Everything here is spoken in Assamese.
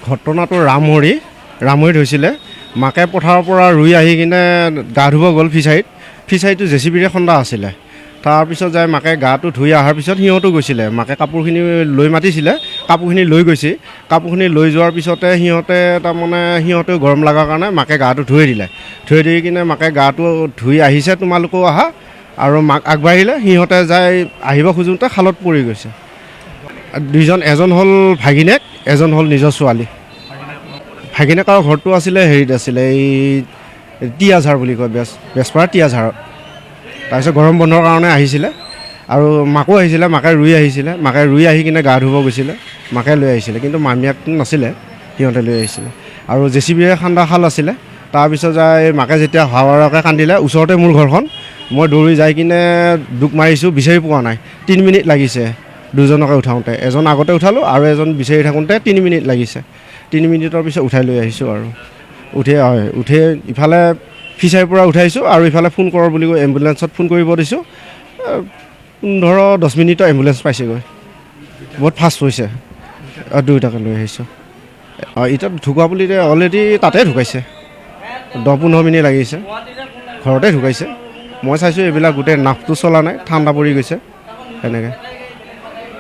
ঘটনাটো ৰামহৰিত হৈছিলে। মাকে পথাৰৰ পৰা ৰুই আহি কিনে গা ধুব গ'ল ফিচাৰীটো জেচিবিৰে খন্দা আছিলে। তাৰপিছত যাই মাকে গাটো ধুই অহাৰ পিছত সিহঁতো গৈছিলে। মাকে কাপোৰখিনি লৈ মাতিছিলে, কাপোৰখিনি লৈ গৈছে। কাপোৰখিনি লৈ যোৱাৰ পিছতে সিহঁতেও গৰম লগাৰ কাৰণে মাকে গাটো ধুই দিলে। ধুই দি কিনে মাকে গাটো ধুই আহিছে, তোমালোকেও আহা, আৰু মাক আগবাঢ়িলে। সিহঁতে যাই আহিব খোজোঁতে খালত পৰি গৈছে। দুইজন, এজন হ'ল ভাগিনেক, এজন হ'ল নিজৰ ছোৱালী। ভাগিনেকৰ ঘৰটো আছিলে এই টিয়াঝাৰ বুলি কয়, বেজপাৰা টিয়াঝাৰত। তাৰপিছত গৰম বন্ধৰ কাৰণে আহিছিলে আৰু মাকো আহিছিলে। মাকে ৰুই আহি কিনে গা ধুব গৈছিলে। মাকে লৈ আহিছিলে, কিন্তু মামীয়েকটো নাছিলে, সিহঁতে লৈ আহিছিলে। আৰু জেচিবিৰে খান্দা খাল আছিলে। তাৰপিছত যাই মাকে যেতিয়া হাৱাৰাকৈ কান্দিলে, ওচৰতে মোৰ ঘৰখন, মই দৌৰি যাই কিনে ডুব মাৰিছোঁ, বিচাৰি পোৱা নাই। 3 মিনিট লাগিছে দুজনকে উঠাওঁতে। এজন আগতে উঠালোঁ আৰু এজন বিচাৰি থাকোঁতে 3 মিনিট লাগিছে। 3 মিনিটৰ পিছত উঠাই লৈ আহিছোঁ আৰু উঠি ইফালে ফিচাৰীৰ পৰা উঠাইছোঁ আৰু ইফালে ফোন কৰ বুলি কৈ এম্বুলেঞ্চত ফোন কৰিব দিছোঁ। 15-10 মিনিটৰ এম্বুলেঞ্চ পাইছেগৈ। বহুত ফাষ্ট হৈছে। দুয়োটাকে লৈ আহিছোঁ। এতিয়া ঢুকুৱা বুলি অলৰেডি তাতে ঢুকাইছে। 10-15 মিনিট লাগিছে, ঘৰতে ঢুকাইছে। মই চাইছোঁ এইবিলাক গোটেই নাভটো চলা নাই, ঠাণ্ডা পৰি গৈছে সেনেকৈ।